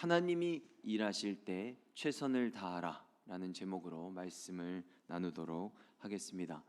하나님이 일하실 때 최선을 다하라 라는 제목으로 말씀을 나누도록 하겠습니다.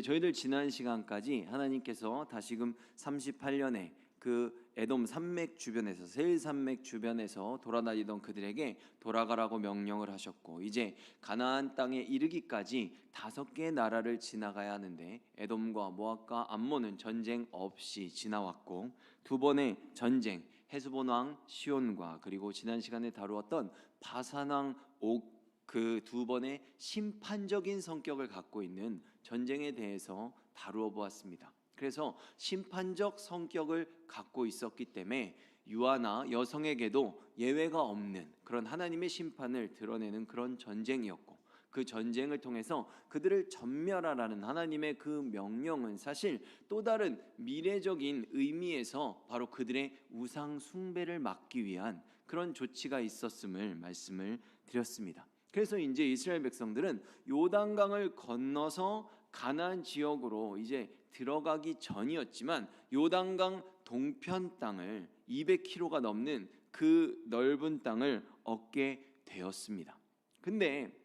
저희들 지난 시간까지 하나님께서 다시금 38년에 그 에돔 산맥 주변에서 세일 산맥 주변에서 돌아다니던 그들에게 돌아가라고 명령을 하셨고, 이제 가나안 땅에 이르기까지 5개의 나라를 지나가야 하는데 에돔과 모압과 암몬은 전쟁 없이 지나왔고, 2번의 전쟁 헤스본 왕 시온과 그리고 지난 시간에 다루었던 바산 왕 옥, 그 2번의 심판적인 성격을 갖고 있는 전쟁에 대해서 다루어 보았습니다. 그래서 심판적 성격을 갖고 있었기 때문에 유아나 여성에게도 예외가 없는 그런 하나님의 심판을 드러내는 그런 전쟁이었고, 그 전쟁을 통해서 그들을 전멸하라는 하나님의 그 명령은 사실 또 다른 미래적인 의미에서 바로 그들의 우상 숭배를 막기 위한 그런 조치가 있었음을 말씀을 드렸습니다. 그래서 이제 이스라엘 백성들은 요단강을 건너서 가나안 지역으로 이제 들어가기 전이었지만 요단강 동편 땅을 200km가 넘는 그 넓은 땅을 얻게 되었습니다. 근데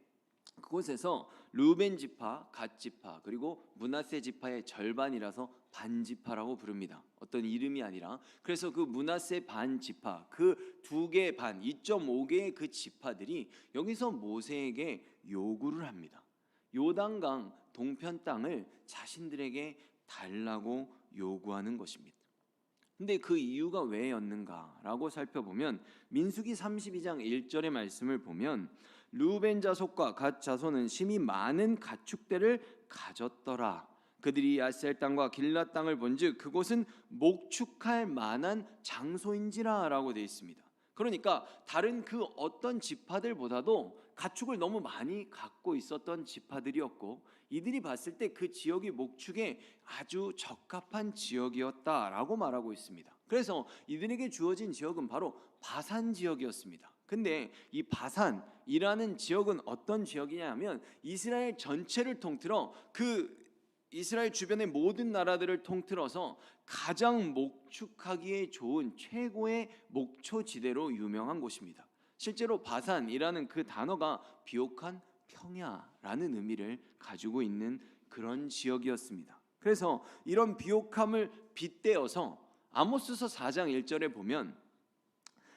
그곳에서 르우벤 지파, 갓 지파, 그리고 므낫세 지파의 절반이라서 반지파라고 부릅니다. 어떤 이름이 아니라. 그래서 그 므낫세 반 지파, 그 2개 반, 2.5개의 그 지파들이 여기서 모세에게 요구를 합니다. 요단강 동편 땅을 자신들에게 달라고 요구하는 것입니다. 근데 그 이유가 왜였는가라고 살펴보면 민수기 32장 1절의 말씀을 보면 르우벤 자손과 갓 자손은 심히 많은 가축대를 가졌더라. 그들이 야셀 땅과 길랏 땅을 본즉 그곳은 목축할 만한 장소인지라 라고 되어 있습니다. 그러니까 다른 그 어떤 지파들보다도 가축을 너무 많이 갖고 있었던 지파들이었고, 이들이 봤을 때 그 지역이 목축에 아주 적합한 지역이었다라고 말하고 있습니다. 그래서 이들에게 주어진 지역은 바로 바산 지역이었습니다. 근데 이 바산이라는 지역은 어떤 지역이냐면 이스라엘 전체를 통틀어 그 이스라엘 주변의 모든 나라들을 통틀어서 가장 목축하기에 좋은 최고의 목초지대로 유명한 곳입니다. 실제로 바산이라는 그 단어가 비옥한 평야라는 의미를 가지고 있는 그런 지역이었습니다. 그래서 이런 비옥함을 빗대어서 아모스서 4장 1절에 보면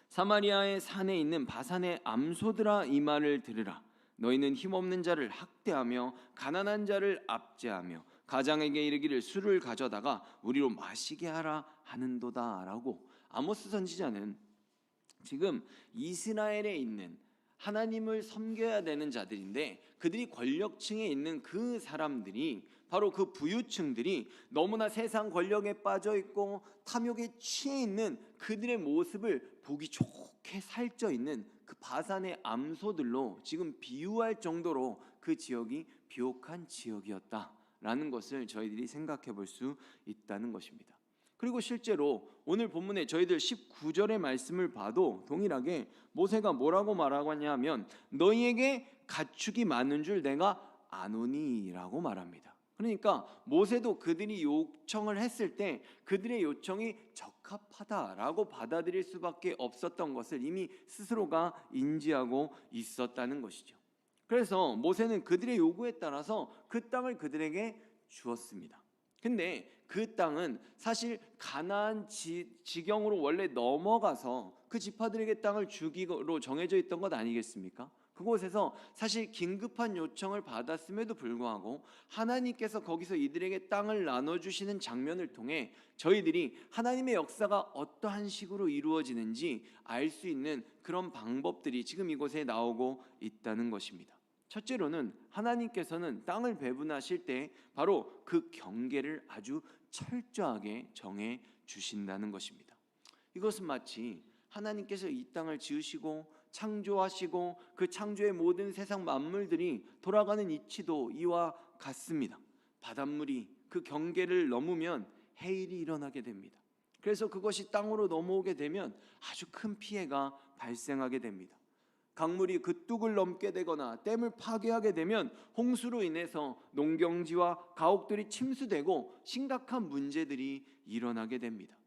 사마리아의 산에 있는 바산의 암소들아 이 말을 들으라. 너희는 힘없는 자를 학대하며 가난한 자를 압제하며 가장에게 이르기를 술을 가져다가 우리로 마시게 하라 하는도다 라고 아모스 선지자는 지금 이스라엘에 있는 하나님을 섬겨야 되는 자들인데 그들이 권력층에 있는 그 사람들이 바로 그 부유층들이 너무나 세상 권력에 빠져 있고 탐욕에 취해 있는 그들의 모습을 보기 좋게 살쪄 있는 그 바산의 암소들로 지금 비유할 정도로 그 지역이 비옥한 지역이었다라는 것을 저희들이 생각해 볼 수 있다는 것입니다. 그리고 실제로 오늘 본문에 저희들 19절의 말씀을 봐도 동일하게 모세가 뭐라고 말하고 하냐면 너희에게 가축이 많은 줄 내가 아노니라고 말합니다. 그러니까 모세도 그들이 요청을 했을 때 그들의 요청이 적합하다라고 받아들일 수밖에 없었던 것을 이미 스스로가 인지하고 있었다는 것이죠. 그래서 모세는 그들의 요구에 따라서 그 땅을 그들에게 주었습니다. 근데 그 땅은 사실 가나안 지경으로 원래 넘어가서 그 지파들에게 땅을 주기로 정해져 있던 것 아니겠습니까? 그곳에서 사실 긴급한 요청을 받았음에도 불구하고 하나님께서 거기서 이들에게 땅을 나눠주시는 장면을 통해 저희들이 하나님의 역사가 어떠한 식으로 이루어지는지 알 수 있는 그런 방법들이 지금 이곳에 나오고 있다는 것입니다. 첫째로는 하나님께서는 땅을 배분하실 때 바로 그 경계를 아주 철저하게 정해 주신다는 것입니다. 이것은 마치 하나님께서 이 땅을 지으시고 창조하시고 그 창조의 모든 세상 만물들이 돌아가는 이치도 이와 같습니다. 바닷물이 그 경계를 넘으면 해일이 일어나게 됩니다. 그래서 그것이 땅으로 넘어오게 되면 아주 큰 피해가 발생하게 됩니다. 강물이 그 뚝을 넘게 되거나 댐을 파괴하게 되면 홍수로 인해서 농경지와 가옥들이 침수되고 심각한 문제들이 일어나게 됩니다.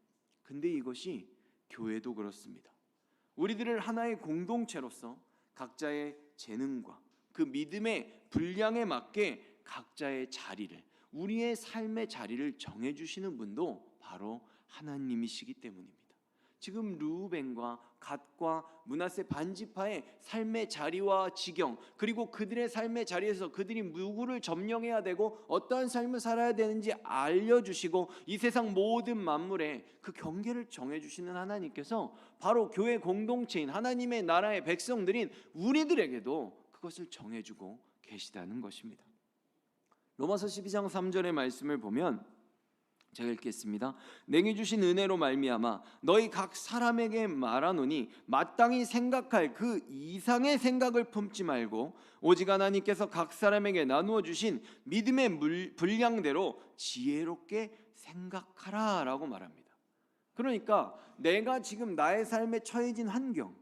근데 이것이 교회도 그렇습니다. 우리들을 하나의 공동체로서 각자의 재능과 그 믿음의 분량에 맞게 각자의 자리를, 우리의 삶의 자리를 정해주시는 분도 바로 하나님이시기 때문입니다. 지금 르우벤과 갓과 므낫세 반지파의 삶의 자리와 지경, 그리고 그들의 삶의 자리에서 그들이 누구를 점령해야 되고 어떠한 삶을 살아야 되는지 알려주시고 이 세상 모든 만물에 그 경계를 정해주시는 하나님께서 바로 교회 공동체인 하나님의 나라의 백성들인 우리들에게도 그것을 정해주고 계시다는 것입니다. 로마서 12장 3절의 말씀을 보면 제가 읽겠습니다. 내게 주신 은혜로 말미암아 너희 각 사람에게 말하노니 마땅히 생각할 그 이상의 생각을 품지 말고 오직 하나님께서 각 사람에게 나누어 주신 믿음의 분량대로 지혜롭게 생각하라 라고 말합니다. 그러니까 내가 지금 나의 삶에 처해진 환경,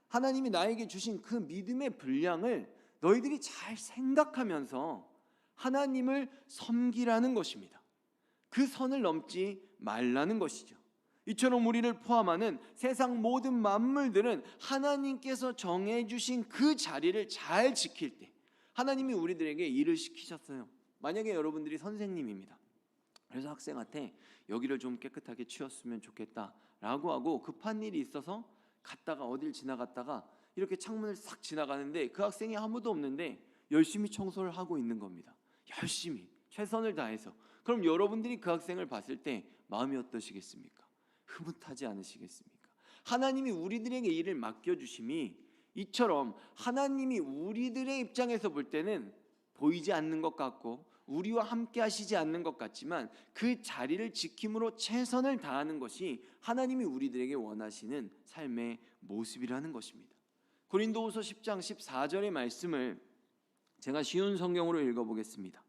하나님이 나에게 주신 그 믿음의 분량을 너희들이 잘 생각하면서 하나님을 섬기라는 것입니다. 그 선을 넘지 말라는 것이죠. 이처럼 우리를 포함하는 세상 모든 만물들은 하나님께서 정해주신 그 자리를 잘 지킬 때 하나님이 우리들에게 일을 시키셨어요. 만약에 여러분들이 선생님입니다. 그래서 학생한테 여기를 좀 깨끗하게 치웠으면 좋겠다라고 하고 급한 일이 있어서 갔다가 어딜 지나갔다가 이렇게 창문을 싹 지나가는데 그 학생이 아무도 없는데 열심히 청소를 하고 있는 겁니다. 열심히 최선을 다해서. 그럼 여러분들이 그 학생을 봤을 때 마음이 어떠시겠습니까? 흐뭇하지 않으시겠습니까? 하나님이 우리들에게 일을 맡겨주심이 이처럼 하나님이 우리들의 입장에서 볼 때는 보이지 않는 것 같고 우리와 함께 하시지 않는 것 같지만 그 자리를 지킴으로 최선을 다하는 것이 하나님이 우리들에게 원하시는 삶의 모습이라는 것입니다. 고린도후서 10장 14절의 말씀을 제가 쉬운 성경으로 읽어보겠습니다.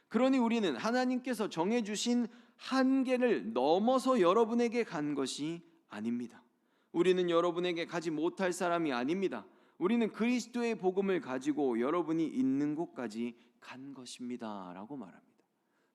그러니 우리는 하나님께서 정해주신 한계를 넘어서 여러분에게 간 것이 아닙니다. 우리는 여러분에게 가지 못할 사람이 아닙니다. 우리는 그리스도의 복음을 가지고 여러분이 있는 곳까지 간 것입니다 라고 말합니다.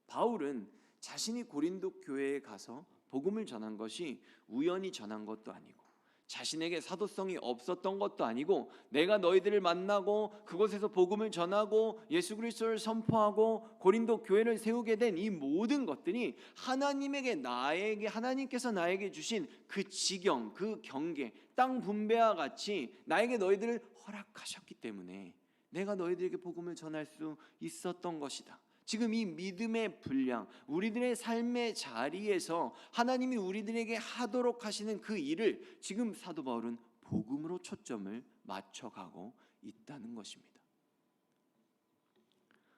바울은 자신이 고린도 교회에 가서 복음을 전한 것이 우연히 전한 것도 아니고 자신에게 사도성이 없었던 것도 아니고 내가 너희들을 만나고 그곳에서 복음을 전하고 예수 그리스도를 선포하고 고린도 교회를 세우게 된 이 모든 것들이 하나님께서 나에게 주신 그 지경, 그 경계, 땅 분배와 같이 나에게 너희들을 허락하셨기 때문에 내가 너희들에게 복음을 전할 수 있었던 것이다. 지금 이 믿음의 분량, 우리들의 삶의 자리에서 하나님이 우리들에게 하도록 하시는 그 일을 지금 사도 바울은 복음으로 초점을 맞춰가고 있다는 것입니다.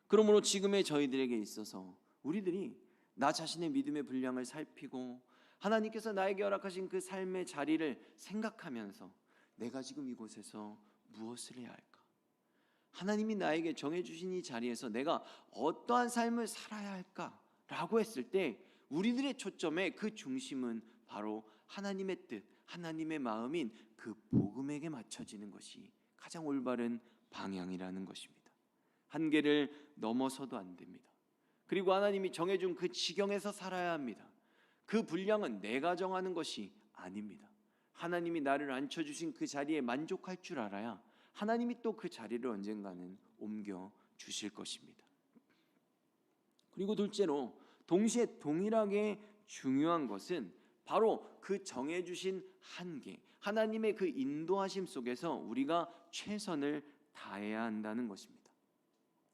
그러므로 지금의 저희들에게 있어서 우리들이 나 자신의 믿음의 분량을 살피고 하나님께서 나에게 허락하신 그 삶의 자리를 생각하면서 내가 지금 이곳에서 무엇을 해야 할까? 하나님이 나에게 정해주신 이 자리에서 내가 어떠한 삶을 살아야 할까라고 했을 때 우리들의 초점의 그 중심은 바로 하나님의 뜻, 하나님의 마음인 그 복음에게 맞춰지는 것이 가장 올바른 방향이라는 것입니다. 한계를 넘어서도 안 됩니다. 그리고 하나님이 정해준 그 지경에서 살아야 합니다. 그 분량은 내가 정하는 것이 아닙니다. 하나님이 나를 앉혀주신 그 자리에 만족할 줄 알아야 하나님이 또 그 자리를 언젠가는 옮겨 주실 것입니다. 그리고 둘째로 동시에 동일하게 중요한 것은 바로 그 정해주신 한계, 하나님의 그 인도하심 속에서 우리가 최선을 다해야 한다는 것입니다.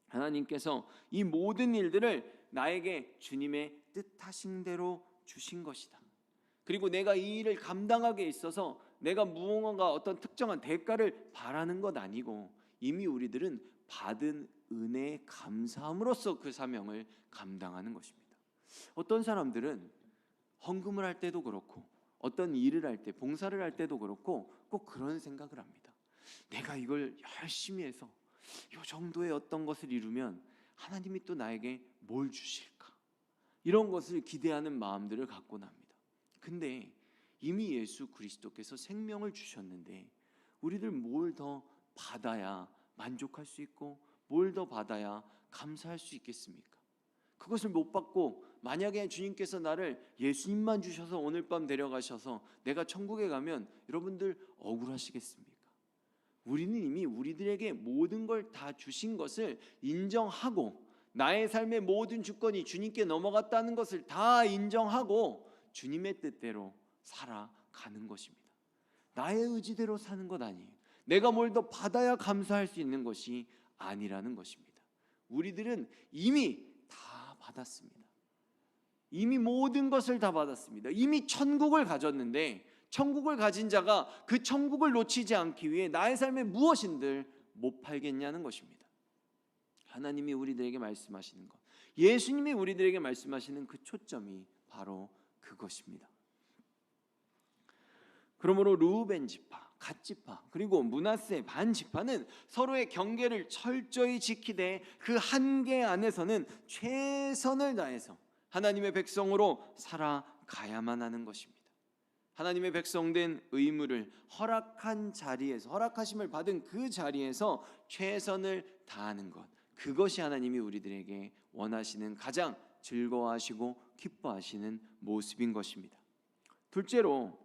하나님께서 이 모든 일들을 나에게 주님의 뜻하신 대로 주신 것이다. 그리고 내가 이 일을 감당하게 있어서 내가 무언가 어떤 특정한 대가를 바라는 것 아니고 이미 우리들은 받은 은혜에 감사함으로써 그 사명을 감당하는 것입니다. 어떤 사람들은 헌금을 할 때도 그렇고 어떤 일을 할 때, 봉사를 할 때도 그렇고 꼭 그런 생각을 합니다. 내가 이걸 열심히 해서 이 정도의 어떤 것을 이루면 하나님이 또 나에게 뭘 주실까? 이런 것을 기대하는 마음들을 갖곤 합니다. 근데 이미 예수 그리스도께서 생명을 주셨는데 우리들 뭘 더 받아야 만족할 수 있고 뭘 더 받아야 감사할 수 있겠습니까? 그것을 못 받고 만약에 주님께서 나를 예수님만 주셔서 오늘 밤 데려가셔서 내가 천국에 가면 여러분들 억울하시겠습니까? 우리는 이미 우리들에게 모든 걸 다 주신 것을 인정하고, 나의 삶의 모든 주권이 주님께 넘어갔다는 것을 다 인정하고 주님의 뜻대로 살아가는 것입니다. 나의 의지대로 사는 것 아니에요. 내가 뭘 더 받아야 감사할 수 있는 것이 아니라는 것입니다. 우리들은 이미 다 받았습니다. 이미 모든 것을 다 받았습니다. 이미 천국을 가졌는데, 천국을 가진 자가 그 천국을 놓치지 않기 위해 나의 삶에 무엇인들 못 팔겠냐는 것입니다. 하나님이 우리들에게 말씀하시는 것, 예수님이 우리들에게 말씀하시는 그 초점이 바로 그것입니다. 그러므로 르우벤 지파, 갓 지파, 그리고 므낫세 반 지파는 서로의 경계를 철저히 지키되 그 한계 안에서는 최선을 다해서 하나님의 백성으로 살아가야만 하는 것입니다. 하나님의 백성된 의무를 허락한 자리에서, 허락하심을 받은 그 자리에서 최선을 다하는 것, 그것이 하나님이 우리들에게 원하시는 가장 즐거워하시고 기뻐하시는 모습인 것입니다. 둘째로,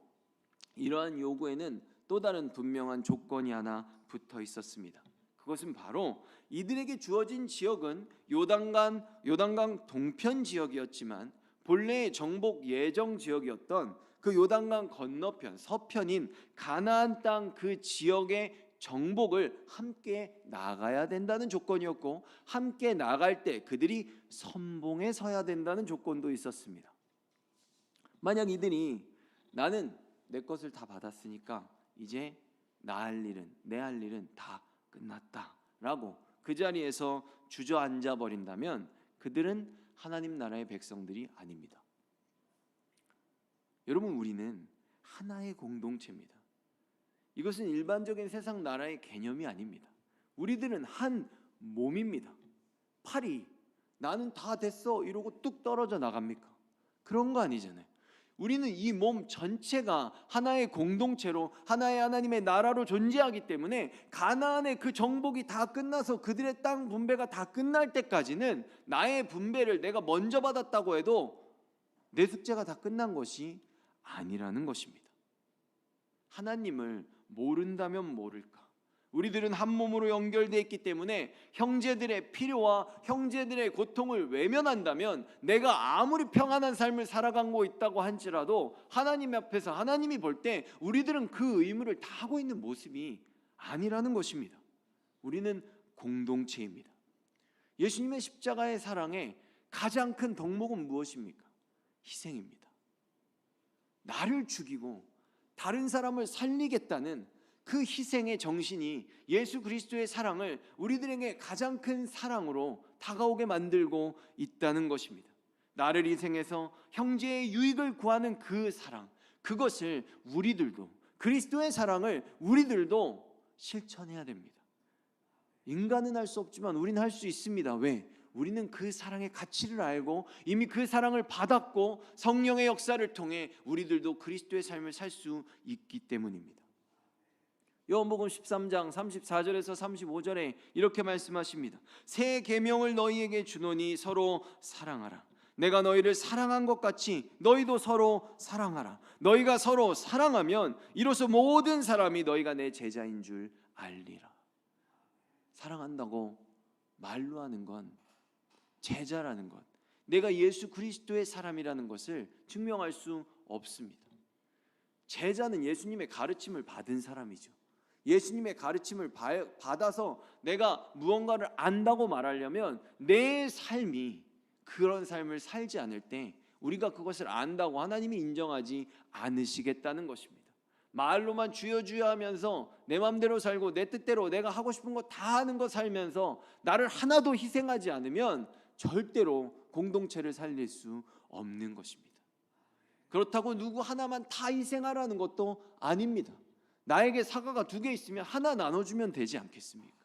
이러한 요구에는 또 다른 분명한 조건이 하나 붙어 있었습니다. 그것은 바로 이들에게 주어진 지역은 요단강 동편 지역이었지만 본래의 정복 예정 지역이었던 그 요단강 건너편 서편인 가나안 땅 그 지역의 정복을 함께 나가야 된다는 조건이었고, 함께 나갈 때 그들이 선봉에 서야 된다는 조건도 있었습니다. 만약 이들이 나는 내 것을 다 받았으니까 이제 내 할 일은 다 끝났다라고 그 자리에서 주저앉아 버린다면 그들은 하나님 나라의 백성들이 아닙니다. 여러분, 우리는 하나의 공동체입니다. 이것은 일반적인 세상 나라의 개념이 아닙니다. 우리들은 한 몸입니다. 팔이 나는 다 됐어 이러고 뚝 떨어져 나갑니까? 그런 거 아니잖아요. 우리는 이 몸 전체가 하나의 공동체로, 하나의 하나님의 나라로 존재하기 때문에 가나안의 그 정복이 다 끝나서 그들의 땅 분배가 다 끝날 때까지는 나의 분배를 내가 먼저 받았다고 해도 내 숙제가 다 끝난 것이 아니라는 것입니다. 하나님을 모른다면 모를까, 우리들은 한 몸으로 연결되어 있기 때문에 형제들의 필요와 형제들의 고통을 외면한다면 내가 아무리 평안한 삶을 살아가고 있다고 할지라도 하나님 앞에서 하나님이 볼 때 우리들은 그 의무를 다 하고 있는 모습이 아니라는 것입니다. 우리는 공동체입니다. 예수님의 십자가의 사랑의 가장 큰 덕목은 무엇입니까? 희생입니다. 나를 죽이고 다른 사람을 살리겠다는 그 희생의 정신이 예수 그리스도의 사랑을 우리들에게 가장 큰 사랑으로 다가오게 만들고 있다는 것입니다. 나를 희생해서 형제의 유익을 구하는 그 사랑, 그것을 우리들도, 그리스도의 사랑을 우리들도 실천해야 됩니다. 인간은 할 수 없지만 우리는 할 수 있습니다. 왜? 우리는 그 사랑의 가치를 알고 이미 그 사랑을 받았고 성령의 역사를 통해 우리들도 그리스도의 삶을 살 수 있기 때문입니다. 요한복음 13장 34절에서 35절에 이렇게 말씀하십니다. 새 계명을 너희에게 주노니 서로 사랑하라. 내가 너희를 사랑한 것 같이 너희도 서로 사랑하라. 너희가 서로 사랑하면 이로써 모든 사람이 너희가 내 제자인 줄 알리라. 사랑한다고 말로 하는 건 제자라는 것, 내가 예수 그리스도의 사람이라는 것을 증명할 수 없습니다. 제자는 예수님의 가르침을 받은 사람이죠. 예수님의 가르침을 받아서 내가 무언가를 안다고 말하려면 내 삶이 그런 삶을 살지 않을 때 우리가 그것을 안다고 하나님이 인정하지 않으시겠다는 것입니다. 말로만 주여 주여 하면서 내 마음대로 살고 내 뜻대로 내가 하고 싶은 거 다 하는 거 살면서 나를 하나도 희생하지 않으면 절대로 공동체를 살릴 수 없는 것입니다. 그렇다고 누구 하나만 다 희생하라는 것도 아닙니다. 나에게 사과가 2개 있으면 하나 나눠주면 되지 않겠습니까?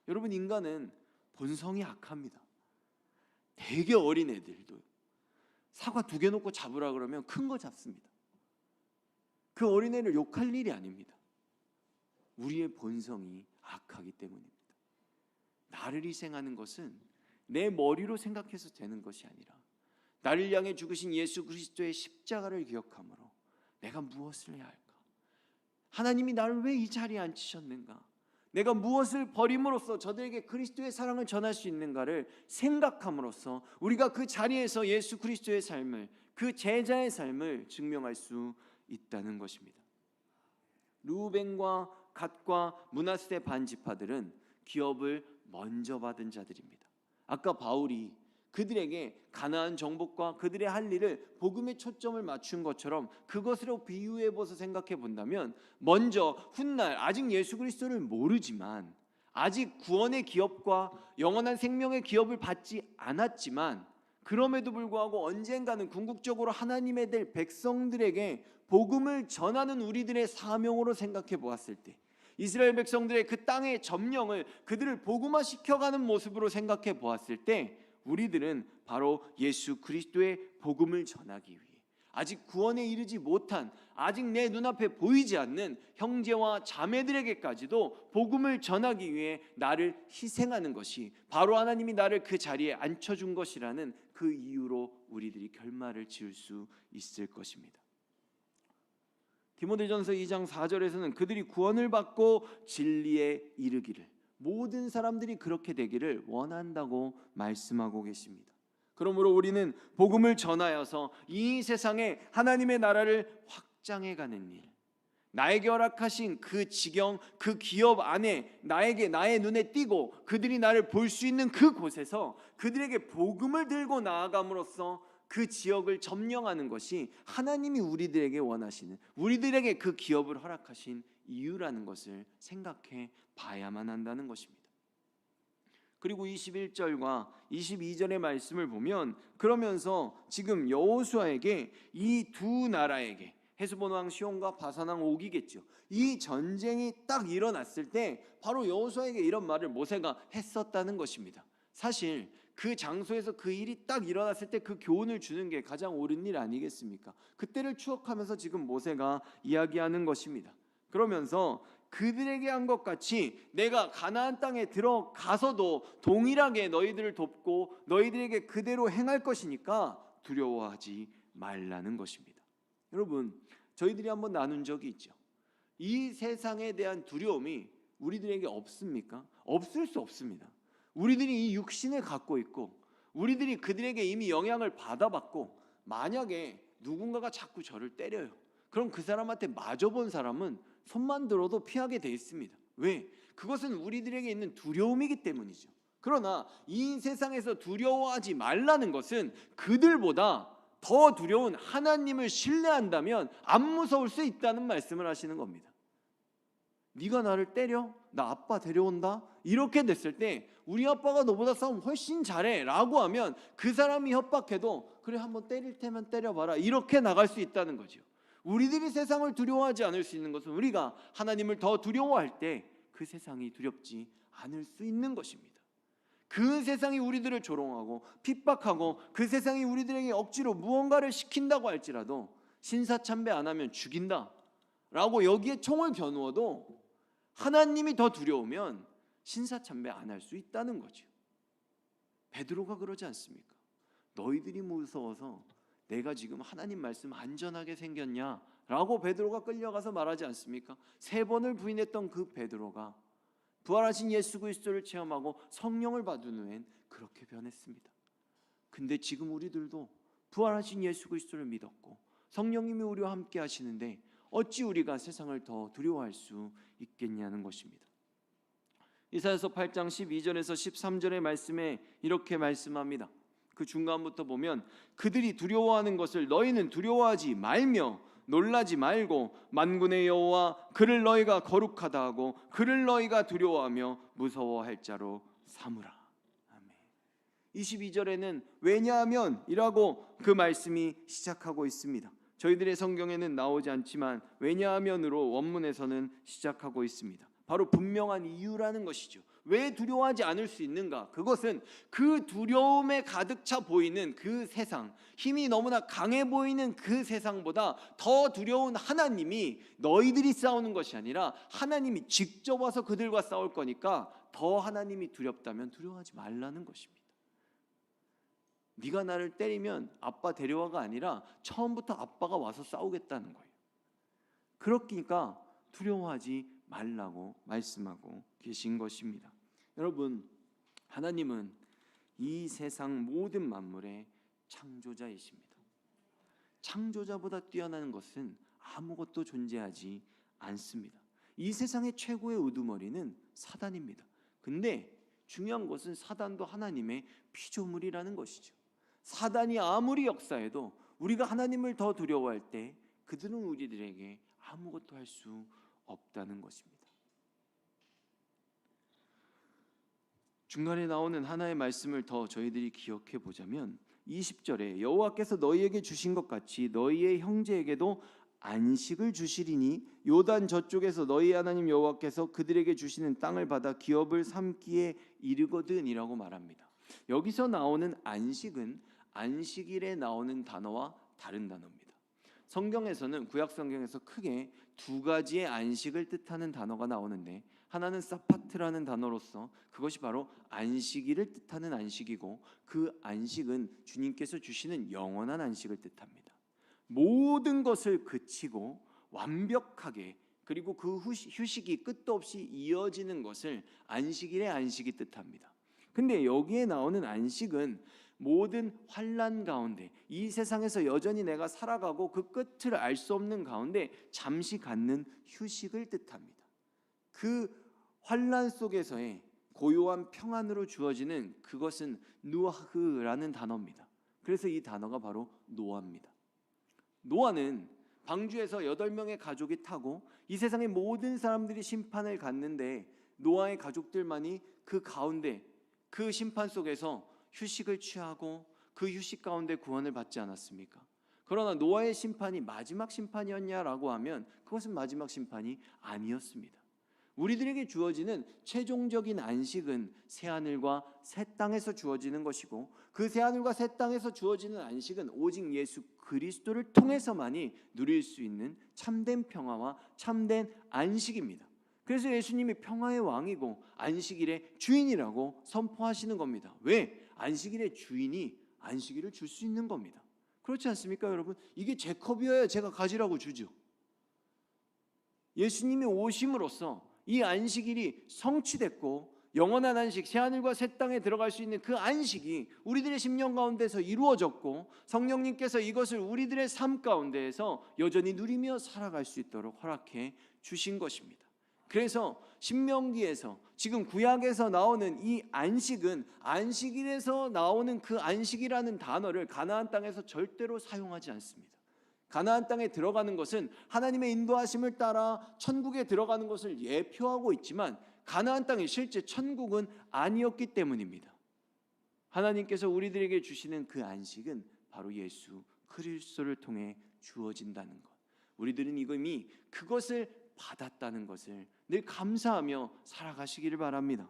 여러분, 인간은 본성이 악합니다. 되게 어린 애들도 사과 2개 놓고 잡으라 그러면 큰 거 잡습니다. 그 어린애를 욕할 일이 아닙니다. 우리의 본성이 악하기 때문입니다. 나를 희생하는 것은 내 머리로 생각해서 되는 것이 아니라 나를 향해 죽으신 예수 그리스도의 십자가를 기억함으로 내가 무엇을 해야 할까? 하나님이 나를 왜 이 자리에 앉히셨는가? 내가 무엇을 버림으로써 저들에게 그리스도의 사랑을 전할 수 있는가를 생각함으로써 우리가 그 자리에서 예수 그리스도의 삶을, 그 제자의 삶을 증명할 수 있다는 것입니다. 루벤과 갓과 므낫세 반지파들은 기업을 먼저 받은 자들입니다. 아까 바울이 그들에게 가나안 정복과 그들의 할 일을 복음에 초점을 맞춘 것처럼 그것으로 비유해 보서 생각해 본다면, 먼저 훗날 아직 예수 그리스도를 모르지만, 아직 구원의 기업과 영원한 생명의 기업을 받지 않았지만, 그럼에도 불구하고 언젠가는 궁극적으로 하나님의 될 백성들에게 복음을 전하는 우리들의 사명으로 생각해 보았을 때, 이스라엘 백성들의 그 땅의 점령을 그들을 복음화시켜가는 모습으로 생각해 보았을 때, 우리들은 바로 예수 그리스도의 복음을 전하기 위해 아직 구원에 이르지 못한, 아직 내 눈앞에 보이지 않는 형제와 자매들에게까지도 복음을 전하기 위해 나를 희생하는 것이 바로 하나님이 나를 그 자리에 앉혀준 것이라는 그 이유로 우리들이 결말을 지을 수 있을 것입니다. 디모데전서 2장 4절에서는 그들이 구원을 받고 진리에 이르기를, 모든 사람들이 그렇게 되기를 원한다고 말씀하고 계십니다. 그러므로 우리는 복음을 전하여서 이 세상에 하나님의 나라를 확장해가는 일, 나에게 허락하신 그 지경, 그 기업 안에 나의 눈에 띄고 그들이 나를 볼 수 있는 그곳에서 그들에게 복음을 들고 나아감으로써 그 지역을 점령하는 것이 하나님이 우리들에게 원하시는, 우리들에게 그 기업을 허락하신 이유라는 것을 생각해 봐야만 한다는 것입니다. 그리고 21절과 22절의 말씀을 보면, 그러면서 지금 여호수아에게 이 두 나라에게, 헤스본 왕 시온과 바산 왕 옥이겠죠, 이 전쟁이 딱 일어났을 때 바로 여호수아에게 이런 말을 모세가 했었다는 것입니다. 사실 그 장소에서 그 일이 딱 일어났을 때 그 교훈을 주는 게 가장 옳은 일 아니겠습니까? 그때를 추억하면서 지금 모세가 이야기하는 것입니다. 그러면서 그들에게 한 것 같이 내가 가나안 땅에 들어가서도 동일하게 너희들을 돕고 너희들에게 그대로 행할 것이니까 두려워하지 말라는 것입니다. 여러분, 저희들이 한번 나눈 적이 있죠. 이 세상에 대한 두려움이 우리들에게 없습니까? 없을 수 없습니다. 우리들이 이 육신을 갖고 있고 우리들이 그들에게 이미 영향을 받아봤고, 만약에 누군가가 자꾸 저를 때려요, 그럼 그 사람한테 맞아본 사람은 손만 들어도 피하게 돼 있습니다. 왜? 그것은 우리들에게 있는 두려움이기 때문이죠. 그러나 이 세상에서 두려워하지 말라는 것은 그들보다 더 두려운 하나님을 신뢰한다면 안 무서울 수 있다는 말씀을 하시는 겁니다. 네가 나를 때려? 나 아빠 데려온다? 이렇게 됐을 때 우리 아빠가 너보다 싸움 훨씬 잘해 라고 하면 그 사람이 협박해도 그래 한번 때릴 테면 때려봐라, 이렇게 나갈 수 있다는 거죠. 우리들이 세상을 두려워하지 않을 수 있는 것은 우리가 하나님을 더 두려워할 때 그 세상이 두렵지 않을 수 있는 것입니다. 그 세상이 우리들을 조롱하고 핍박하고 그 세상이 우리들에게 억지로 무언가를 시킨다고 할지라도, 신사참배 안 하면 죽인다 라고 여기에 총을 겨누어도 하나님이 더 두려우면 신사참배 안 할 수 있다는 거죠. 베드로가 그러지 않습니까? 너희들이 무서워서 내가 지금 하나님 말씀 안전하게 생겼냐 라고 베드로가 끌려가서 말하지 않습니까? 3번을 부인했던 그 베드로가 부활하신 예수 그리스도를 체험하고 성령을 받은 후엔 그렇게 변했습니다. 근데 지금 우리들도 부활하신 예수 그리스도를 믿었고 성령님이 우리와 함께 하시는데 어찌 우리가 세상을 더 두려워할 수 있겠냐는 것입니다. 이사야서 8장 12절에서 13절의 말씀에 이렇게 말씀합니다. 그 중간부터 보면, 그들이 두려워하는 것을 너희는 두려워하지 말며 놀라지 말고 만군의 여호와 그를 너희가 거룩하다 하고 그를 너희가 두려워하며 무서워할 자로 삼으라. 아멘. 22절에는 왜냐하면 이라고 그 말씀이 시작하고 있습니다. 저희들의 성경에는 나오지 않지만 왜냐하면으로 원문에서는 시작하고 있습니다. 바로 분명한 이유라는 것이죠. 왜 두려워하지 않을 수 있는가? 그것은 그 두려움에 가득 차 보이는 그 세상, 힘이 너무나 강해 보이는 그 세상보다 더 두려운 하나님이 너희들이 싸우는 것이 아니라 하나님이 직접 와서 그들과 싸울 거니까 더 하나님이 두렵다면 두려워하지 말라는 것입니다. 네가 나를 때리면 아빠 데려와가 아니라 처음부터 아빠가 와서 싸우겠다는 거예요. 그러니까 두려워하지 말라고 말씀하고 계신 것입니다. 여러분, 하나님은 이 세상 모든 만물의 창조자이십니다. 창조자보다 뛰어난 것은 아무것도 존재하지 않습니다. 이 세상의 최고의 우두머리는 사단입니다. 근데 중요한 것은 사단도 하나님의 피조물이라는 것이죠. 사단이 아무리 역사해도 우리가 하나님을 더 두려워할 때 그들은 우리들에게 아무것도 할 수 없다는 것입니다. 중간에 나오는 하나의 말씀을 더 저희들이 기억해 보자면 20절에 여호와께서 너희에게 주신 것 같이 너희의 형제에게도 안식을 주시리니 요단 저쪽에서 너희 하나님 여호와께서 그들에게 주시는 땅을 받아 기업을 삼기에 이르거든이라고 말합니다. 여기서 나오는 안식은 안식일에 나오는 단어와 다른 단어입니다. 성경에서는 구약 성경에서 크게 두 가지의 안식을 뜻하는 단어가 나오는데 하나는 사파트라는 단어로서 그것이 바로 안식일을 뜻하는 안식이고 그 안식은 주님께서 주시는 영원한 안식을 뜻합니다. 모든 것을 그치고 완벽하게 그리고 그 휴식이 끝도 없이 이어지는 것을 안식일의 안식이 뜻합니다. 근데 여기에 나오는 안식은 모든 환난 가운데 이 세상에서 여전히 내가 살아가고 그 끝을 알 수 없는 가운데 잠시 갖는 휴식을 뜻합니다. 그 환난 속에서의 고요한 평안으로 주어지는 그것은 누아흐라는 단어입니다. 그래서 이 단어가 바로 노아입니다. 노아는 방주에서 8명의 가족이 타고 이 세상의 모든 사람들이 심판을 갖는데 노아의 가족들만이 그 가운데 그 심판 속에서 휴식을 취하고 그 휴식 가운데 구원을 받지 않았습니까? 그러나 노아의 심판이 마지막 심판이었냐라고 하면 그것은 마지막 심판이 아니었습니다. 우리들에게 주어지는 최종적인 안식은 새하늘과 새 땅에서 주어지는 것이고 그 새하늘과 새 땅에서 주어지는 안식은 오직 예수 그리스도를 통해서만이 누릴 수 있는 참된 평화와 참된 안식입니다. 그래서 예수님이 평화의 왕이고 안식일의 주인이라고 선포하시는 겁니다. 왜? 안식일의 주인이 안식일을 줄 수 있는 겁니다. 그렇지 않습니까, 여러분? 이게 제 컵이어야 제가 가지라고 주죠. 예수님이 오심으로써 이 안식일이 성취됐고 영원한 안식, 새하늘과 새 땅에 들어갈 수 있는 그 안식이 우리들의 심령 가운데서 이루어졌고 성령님께서 이것을 우리들의 삶 가운데에서 여전히 누리며 살아갈 수 있도록 허락해 주신 것입니다. 그래서 신명기에서 지금 구약에서 나오는 이 안식은 안식일에서 나오는 그 안식이라는 단어를 가나안 땅에서 절대로 사용하지 않습니다. 가나안 땅에 들어가는 것은 하나님의 인도하심을 따라 천국에 들어가는 것을 예표하고 있지만 가나안 땅이 실제 천국은 아니었기 때문입니다. 하나님께서 우리들에게 주시는 그 안식은 바로 예수 그리스도를 통해 주어진다는 것. 우리들은 이미 그것을 받았다는 것을 늘 감사하며 살아가시기를 바랍니다.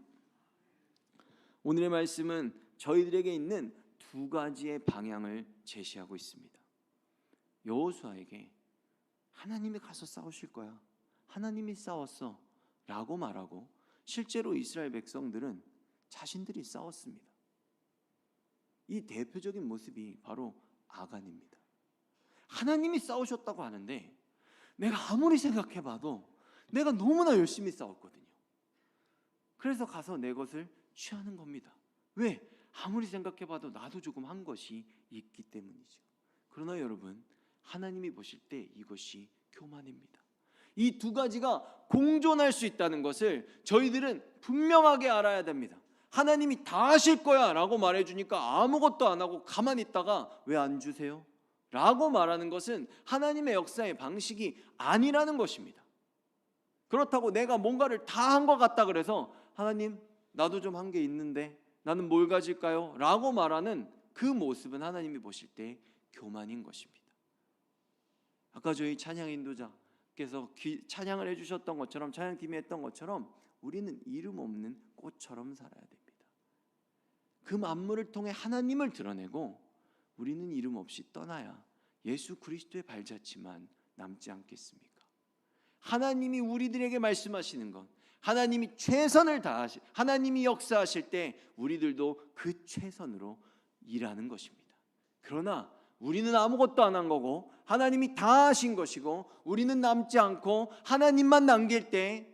오늘의 말씀은 저희들에게 있는 두 가지의 방향을 제시하고 있습니다. 여호수아에게 하나님이 가서 싸우실 거야, 하나님이 싸웠어 라고 말하고 실제로 이스라엘 백성들은 자신들이 싸웠습니다. 이 대표적인 모습이 바로 아간입니다. 하나님이 싸우셨다고 하는데 내가 아무리 생각해봐도 내가 너무나 열심히 싸웠거든요. 그래서 가서 내 것을 취하는 겁니다. 왜? 아무리 생각해봐도 나도 조금 한 것이 있기 때문이죠. 그러나 여러분, 하나님이 보실 때 이것이 교만입니다. 이 두 가지가 공존할 수 있다는 것을 저희들은 분명하게 알아야 됩니다. 하나님이 다 하실 거야 라고 말해주니까 아무것도 안 하고 가만히 있다가 왜 안 주세요? 라고 말하는 것은 하나님의 역사의 방식이 아니라는 것입니다. 그렇다고 내가 뭔가를 다 한 것 같다 그래서 하나님 나도 좀 한 게 있는데 나는 뭘 가질까요? 라고 말하는 그 모습은 하나님이 보실 때 교만인 것입니다. 아까 저희 찬양 인도자께서 찬양을 해주셨던 것처럼 찬양팀이 했던 것처럼 우리는 이름 없는 꽃처럼 살아야 됩니다. 그 만물을 통해 하나님을 드러내고 우리는 이름 없이 떠나야 예수 그리스도의 발자취만 남지 않겠습니까? 하나님이 우리들에게 말씀하시는 것, 하나님이 최선을 다하실, 하나님이 역사하실 때 우리들도 그 최선으로 일하는 것입니다. 그러나 우리는 아무것도 안 한 거고 하나님이 다 하신 것이고 우리는 남지 않고 하나님만 남길 때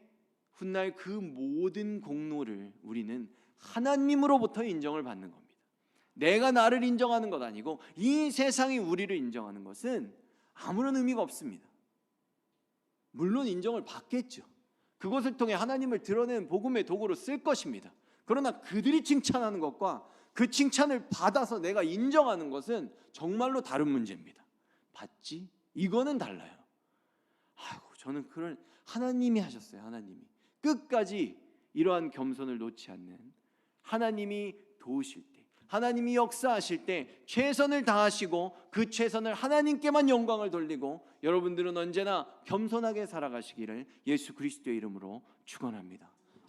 훗날 그 모든 공로를 우리는 하나님으로부터 인정을 받는 겁니다. 내가 나를 인정하는 것 아니고 이 세상이 우리를 인정하는 것은 아무런 의미가 없습니다. 물론 인정을 받겠죠. 그것을 통해 하나님을 드러내는 복음의 도구로 쓸 것입니다. 그러나 그들이 칭찬하는 것과 그 칭찬을 받아서 내가 인정하는 것은 정말로 다른 문제입니다. 받지? 이거는 달라요. 아이고, 저는 그런 하나님이 하셨어요. 하나님이 끝까지 이러한 겸손을 놓지 않는, 하나님이 도우실 때, 하나님이 역사하실 때 최선을 다하시고 그 최선을 하나님께만 영광을 돌리고 여러분들은 언제나 겸손하게 살아가시기를 예수 그리스도의 이름으로 축원합니다.